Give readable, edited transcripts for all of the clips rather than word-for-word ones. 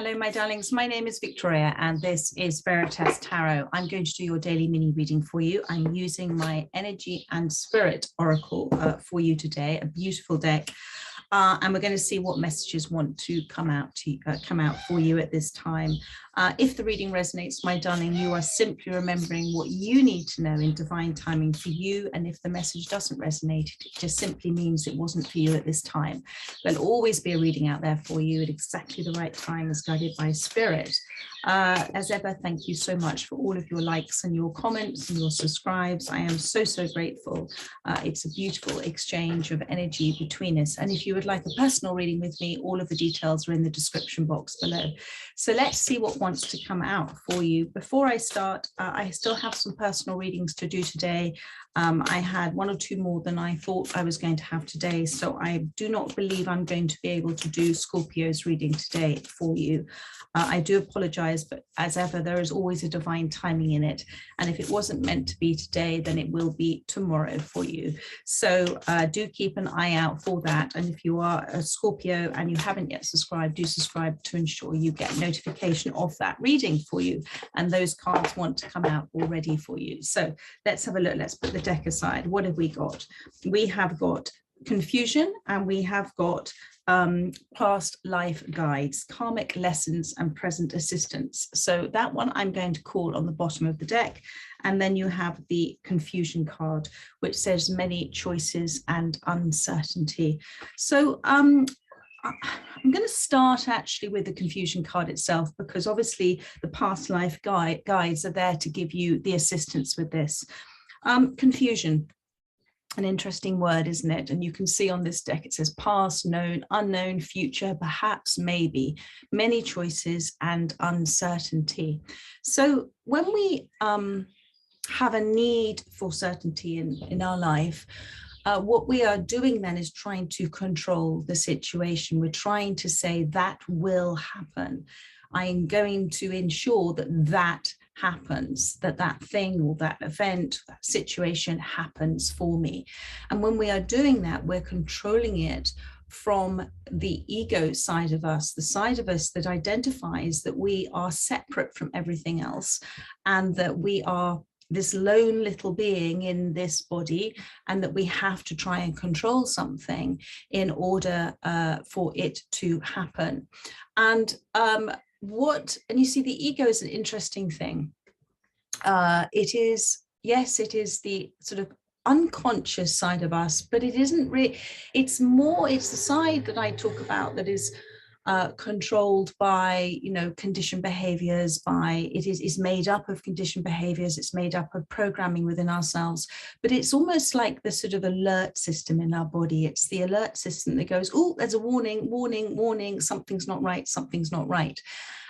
Hello, my darlings. My name is Victoria, and this is Veritas Tarot. I'm going to do your daily mini reading for you. I'm using my Energy and Spirit Oracle for you today, a beautiful deck. And we're going to see what messages want to come out for you at this time. If the reading resonates, my darling, you are simply remembering what you need to know in divine timing for you. And if the message doesn't resonate, it just simply means it wasn't for you at this time. There'll always be a reading out there for you at exactly the right time, as guided by Spirit. As ever, thank you so much for all of your likes and your comments and your subscribes. I am so grateful. It's a beautiful exchange of energy between us. And if you would like a personal reading with me, all of the details are in the description box below. So let's see what wants to come out for you. Before I start, I still have some personal readings to do today. I had one or two more than I thought I was going to have today, so I do not believe I'm going to be able to do Scorpio's reading today for you. I do apologize, but as ever, there is always a divine timing in it. And if it wasn't meant to be today, then it will be tomorrow for you. So do keep an eye out for that. And if you are a Scorpio and you haven't yet subscribed, do subscribe to ensure you get notification of that reading for you. And those cards want to come out already for you. So let's have a look. Let's put the deck aside. What have we got? We have got confusion, and we have got past life guides, karmic lessons, and present assistance. So that one I'm going to call on the bottom of the deck. And then you have the confusion card, which says many choices and uncertainty. So I'm going to start actually with the confusion card itself, because obviously the past life guides are there to give you the assistance with this. Confusion, an interesting word, isn't it? And you can see on this deck, it says past, known, unknown, future, perhaps, maybe, many choices and uncertainty. So when we have a need for certainty in our life, what we are doing then is trying to control the situation. We're trying to say that will happen. I'm going to ensure that that happens, that thing or that event, that situation happens for me. And when we are doing that, we're controlling it from the ego side of us, the side of us that identifies that we are separate from everything else, and that we are this lone little being in this body, and that we have to try and control something in order for it to happen. And you see, the ego is an interesting thing. It is the sort of unconscious side of us, but it isn't really, it's the side that I talk about that is controlled by, conditioned behaviors, it is made up of conditioned behaviors, it's made up of programming within ourselves, but it's almost like the sort of alert system in our body. It's the alert system that goes, oh, there's a warning, something's not right.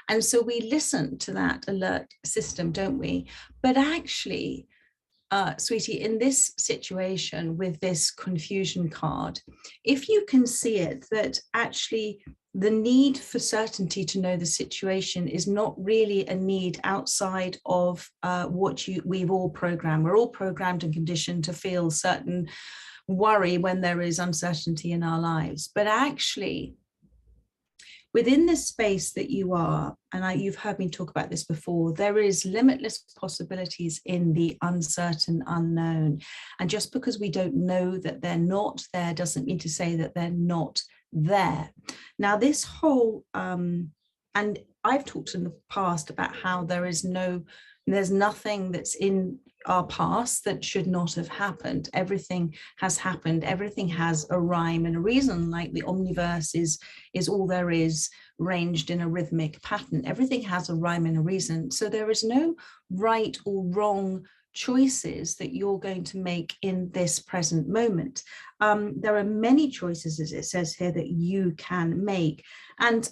And so we listen to that alert system, don't we? But actually, sweetie, in this situation with this confusion card, if you can see it, that actually the need for certainty to know the situation is not really a need outside of what we've all programmed. We're all programmed and conditioned to feel certain worry when there is uncertainty in our lives. But actually, within this space that you are, and you've heard me talk about this before, there is limitless possibilities in the uncertain unknown. And just because we don't know that they're not there doesn't mean to say that they're not there. Now, this whole, and I've talked in the past about how there's nothing that's in our past that should not have happened. Everything has happened. Everything has a rhyme and a reason, like the omniverse is all there is, ranged in a rhythmic pattern. Everything has a rhyme and a reason. So there is no right or wrong choices that you're going to make in this present moment. There are many choices, as it says here, that you can make. And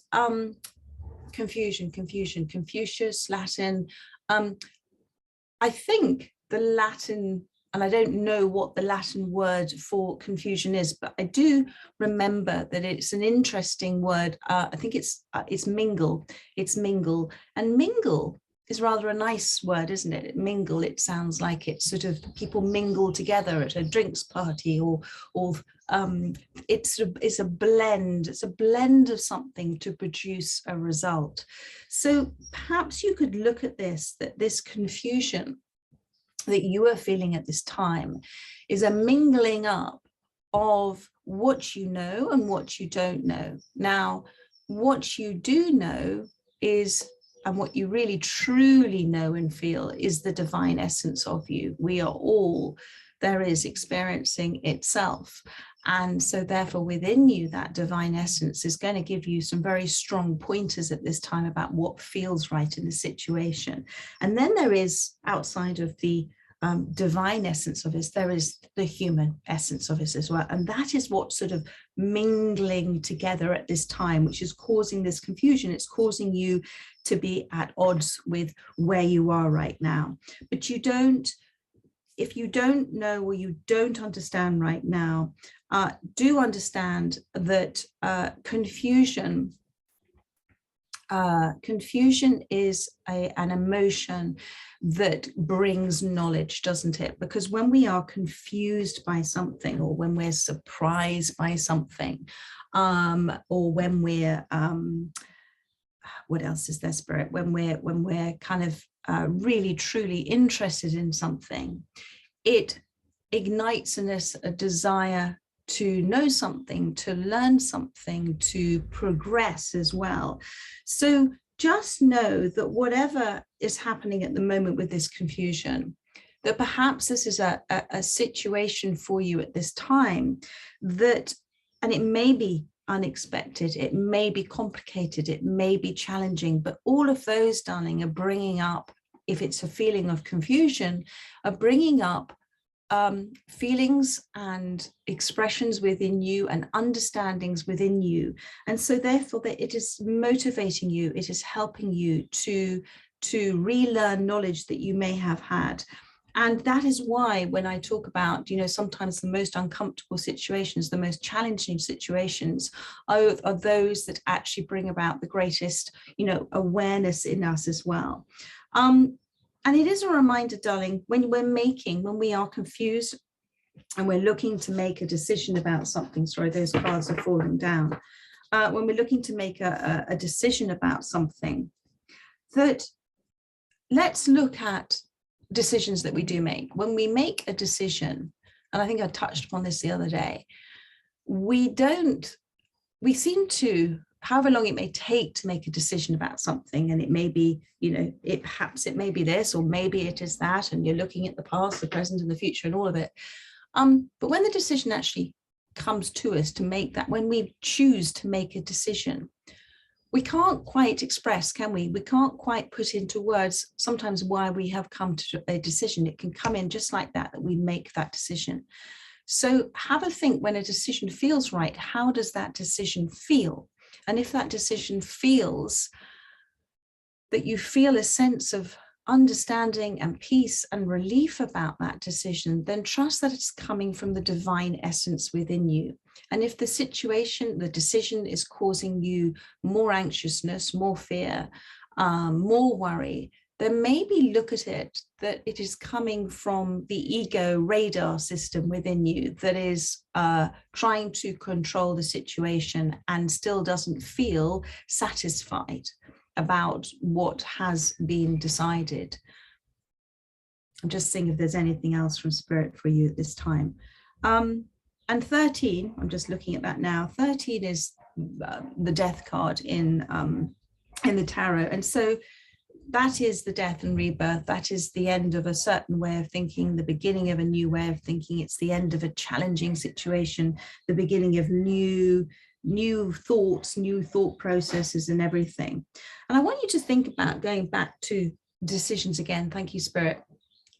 confusion, Confucius, Latin. I think the Latin, and I don't know what the Latin word for confusion is, but I do remember that it's an interesting word. I think it's mingle. It's mingle. And mingle is rather a nice word, isn't it? Mingle, it sounds like it's sort of people mingle together at a drinks party, or it's a blend. It's a blend of something to produce a result. So perhaps you could look at this, that this confusion that you are feeling at this time is a mingling up of what you know and what you don't know. Now, what you do know is, and what you really truly know and feel, is the divine essence of you. We are all there is experiencing itself. And so therefore within you, that divine essence is going to give you some very strong pointers at this time about what feels right in the situation. And then there is, outside of the divine essence of us, there is the human essence of us as well. And that is what's sort of mingling together at this time, which is causing this confusion. It's causing you to be at odds with where you are right now. But you don't, if you don't know or you don't understand right now, do understand that confusion is an emotion that brings knowledge, doesn't it? Because when we are confused by something, or when we're surprised by something, or when we're what else is there, Spirit? When we're kind of really truly interested in something, it ignites in us a desire to know something, to learn something, to progress as well. So just know that whatever is happening at the moment with this confusion, that perhaps this is a situation for you at this time that, and it may be unexpected, it may be complicated, it may be challenging, but all of those, darling, are bringing up, if it's a feeling of confusion, are bringing up feelings and expressions within you and understandings within you. And so therefore that it is motivating you, it is helping you to relearn knowledge that you may have had. And that is why when I talk about, you know, sometimes the most uncomfortable situations, the most challenging situations are those that actually bring about the greatest, you know, awareness in us as well. And it is a reminder, darling, when we are confused and we're looking to make a decision about something, sorry, those cards are falling down. When we're looking to make a decision about something, that let's look at decisions that we do make. When we make a decision, and I think I touched upon this the other day, we seem to, however long it may take to make a decision about something, and it may be, you know, perhaps it may be this, or maybe it is that, and you're looking at the past, the present, and the future, and all of it. But when the decision actually comes to us to make that, when we choose to make a decision, we can't quite express, can we? We can't quite put into words sometimes why we have come to a decision. It can come in just like that we make that decision. So have a think, when a decision feels right, how does that decision feel? And if that decision feels that you feel a sense of understanding and peace and relief about that decision, then trust that it's coming from the divine essence within you. And if the situation, the decision is causing you more anxiousness, more fear, more worry, then maybe look at it that it is coming from the ego radar system within you that is trying to control the situation and still doesn't feel satisfied about what has been decided. I'm just seeing if there's anything else from Spirit for you at this time. And 13, I'm just looking at that now. 13 is the death card in the tarot. And so that is the death and rebirth. That is the end of a certain way of thinking, the beginning of a new way of thinking. It's the end of a challenging situation, the beginning of new thoughts, new thought processes and everything. And I want you to think about going back to decisions again. Thank you, Spirit.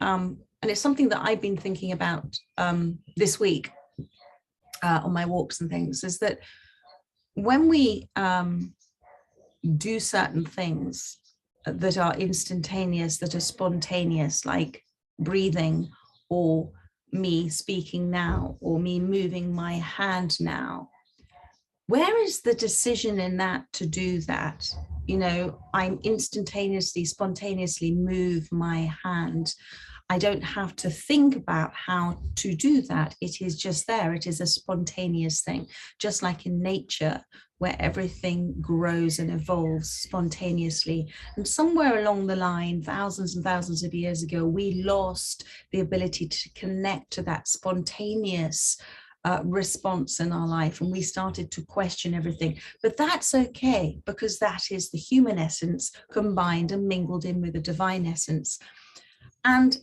And it's something that I've been thinking about this week on my walks and things, is that when we do certain things that are instantaneous, that are spontaneous, like breathing, or me speaking now, or me moving my hand now, where is the decision in that to do that? you know, I instantaneously, spontaneously move my hand. I don't have to think about how to do that. It is just there. It is a spontaneous thing, just like in nature, where everything grows and evolves spontaneously. And somewhere along the line, thousands and thousands of years ago, we lost the ability to connect to that spontaneous response in our life, and we started to question everything. But that's okay, because that is the human essence combined and mingled in with the divine essence. And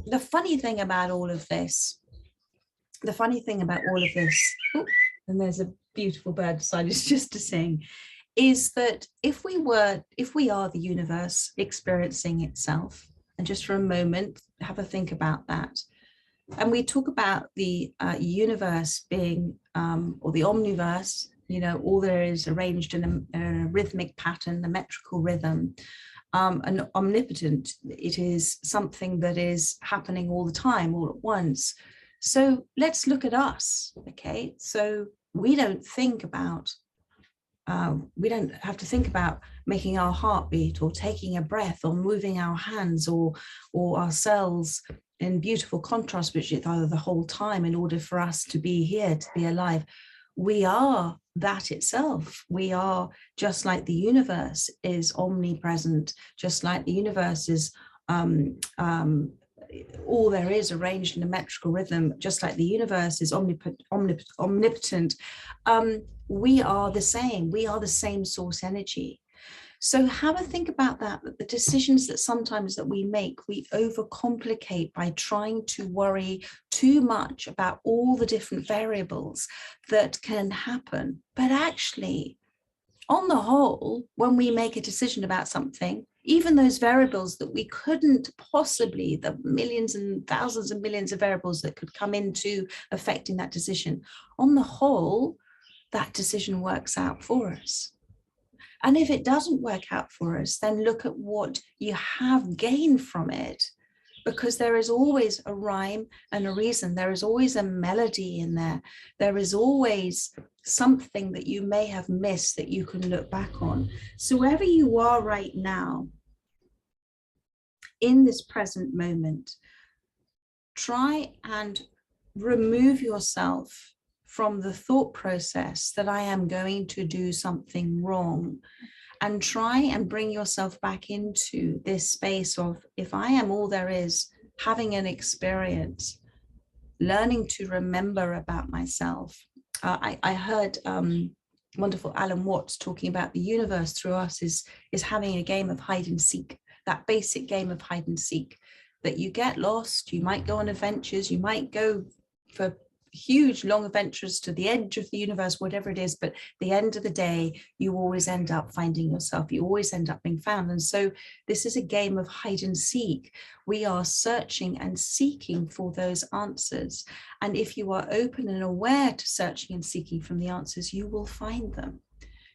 the funny thing about all of this, oh, and there's a beautiful bird decided just to sing, is that if we are the universe experiencing itself, and just for a moment, have a think about that. And we talk about the universe being, or the omniverse, you know, all there is arranged in a rhythmic pattern, a metrical rhythm, and omnipotent. It is something that is happening all the time, all at once. So let's look at us, okay? So we don't have to think about making our heart beat, or taking a breath, or moving our hands, or our cells in beautiful contrast with each other the whole time in order for us to be here, to be alive. We are that itself. We are, just like the universe is omnipresent, just like the universe is all there is arranged in a metrical rhythm, just like the universe is omnipotent. We are the same. We are the same source energy. So have a think about that, the decisions that sometimes that we make, we overcomplicate by trying to worry too much about all the different variables that can happen. But actually, on the whole, when we make a decision about something, even those variables that we couldn't possibly, the millions and thousands and millions of variables that could come into affecting that decision, on the whole, that decision works out for us. And if it doesn't work out for us, then look at what you have gained from it, because there is always a rhyme and a reason. There is always a melody in there. There is always something that you may have missed that you can look back on. So wherever you are right now, in this present moment, try and remove yourself from the thought process that I am going to do something wrong, and try and bring yourself back into this space of, if I am all there is, having an experience, learning to remember about myself. I heard wonderful Alan Watts talking about the universe through us is having a game of hide and seek, that basic game of hide and seek, that you get lost, you might go on adventures, you might go for huge long adventures to the edge of the universe, whatever it is, but at the end of the day, you always end up finding yourself, you always end up being found. And so this is a game of hide and seek. We are searching and seeking for those answers. And if you are open and aware to searching and seeking from the answers, you will find them.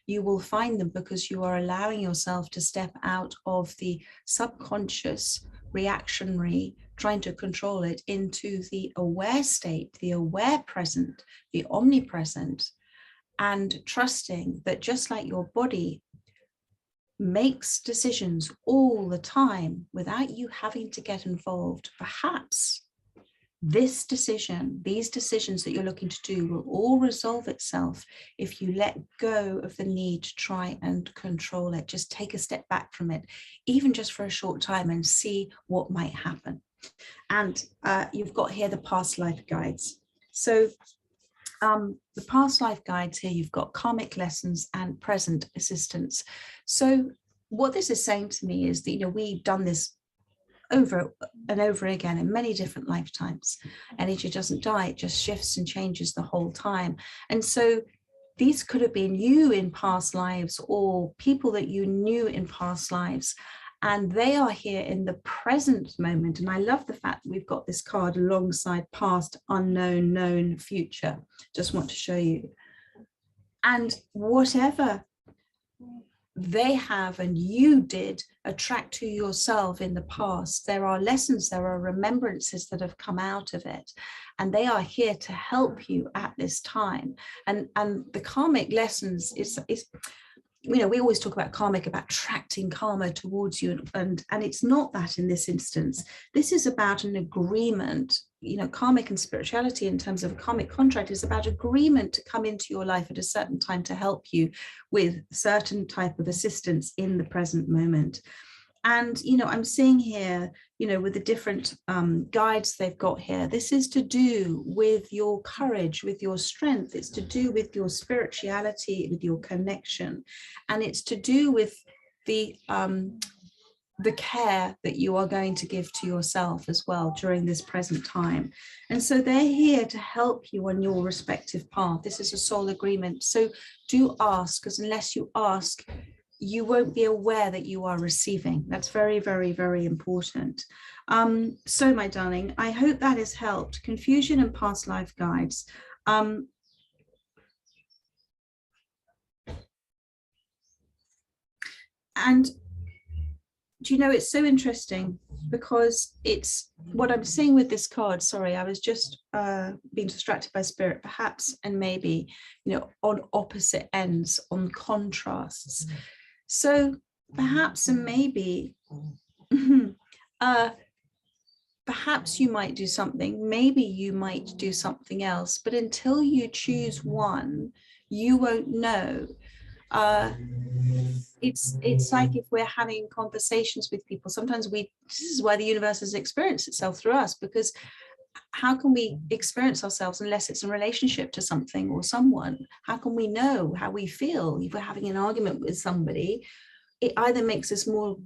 You will find them because you are allowing yourself to step out of the subconscious, reactionary, trying to control it, into the aware state, the aware present, the omnipresent, and trusting that just like your body makes decisions all the time without you having to get involved, perhaps this decision, these decisions that you're looking to do will all resolve itself if you let go of the need to try and control it. Just take a step back from it, even just for a short time, and see what might happen. And you've got here the past life guides. So the past life guides here, you've got karmic lessons and present assistance. So what this is saying to me is that, you know, we've done this over and over again in many different lifetimes. Energy doesn't die, it just shifts and changes the whole time. And so these could have been you in past lives, or people that you knew in past lives, and they are here in the present moment. And I love the fact that we've got this card alongside past, unknown, known, future. Just want to show you. And whatever they have and you did attract to yourself in the past, there are lessons, there are remembrances that have come out of it, and they are here to help you at this time. And the karmic lessons is you know, we always talk about karmic, about attracting karma towards you, and it's not that in this instance. This is about an agreement. You know, karmic and spirituality in terms of a karmic contract is about agreement to come into your life at a certain time to help you with certain type of assistance in the present moment. And, you know, I'm seeing here, you know, with the different guides they've got here, this is to do with your courage, with your strength. It's to do with your spirituality, with your connection. And it's to do with the care that you are going to give to yourself as well during this present time. And so they're here to help you on your respective path. This is a soul agreement. So do ask, because unless you ask, you won't be aware that you are receiving. That's very, very, very important. So my darling, I hope that has helped. Confusion and past life guides. And do you know, it's so interesting because it's what I'm seeing with this card. Sorry, I was just being distracted by spirit, perhaps, and maybe, you know, on opposite ends, on contrasts. So perhaps and maybe, perhaps you might do something, maybe you might do something else, but until you choose one, you won't know. It's like if we're having conversations with people, sometimes this is why the universe has experienced itself through us, because how can we experience ourselves unless it's in relationship to something or someone? How can we know how we feel if we're having an argument with somebody? It either makes us more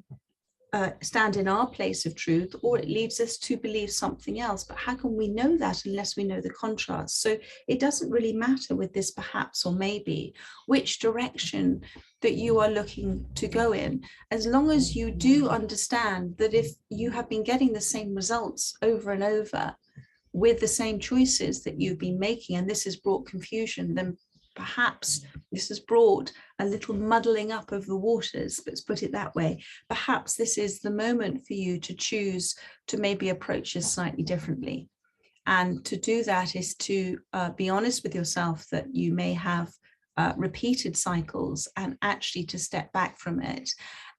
stand in our place of truth, or it leads us to believe something else. But how can we know that unless we know the contrast? So it doesn't really matter with this perhaps or maybe which direction that you are looking to go in, as long as you do understand that if you have been getting the same results over and over with the same choices that you've been making, and this has brought confusion, then perhaps this has brought a little muddling up of the waters, let's put it that way. Perhaps this is the moment for you to choose to maybe approach this slightly differently. And to do that is to be honest with yourself that you may have repeated cycles, and actually to step back from it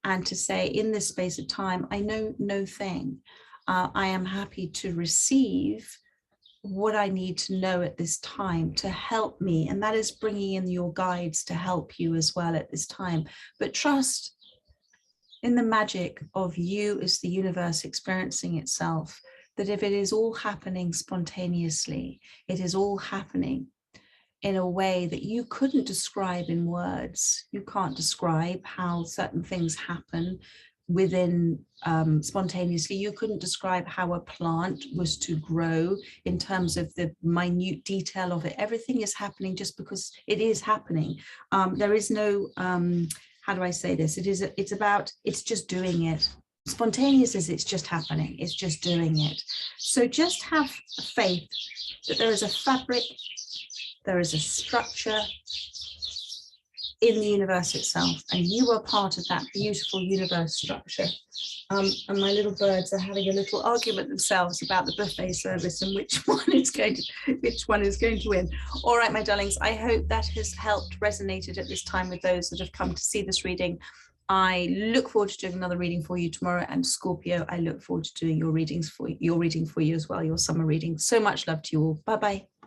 and to say, in this space of time, I know no thing. I am happy to receive what I need to know at this time to help me. And that is bringing in your guides to help you as well at this time. But trust in the magic of you as the universe experiencing itself, that if it is all happening spontaneously, it is all happening in a way that you couldn't describe in words. You can't describe how certain things happen within spontaneously. You couldn't describe how a plant was to grow in terms of the minute detail of it. Everything is happening just because it is happening. There is no, how do I say this? It's just doing it. Spontaneous is it's just happening. It's just doing it. So just have faith that there is a fabric, there is a structure in the universe itself, and you are part of that beautiful universe structure. And my little birds are having a little argument themselves about the buffet service and which one is going to win. All right, my darlings, I hope that has helped, resonated at this time with those that have come to see this reading. I look forward to doing another reading for you tomorrow, and Scorpio, I look forward to doing your reading for you as well, your summer reading. So much love to you all. Bye bye.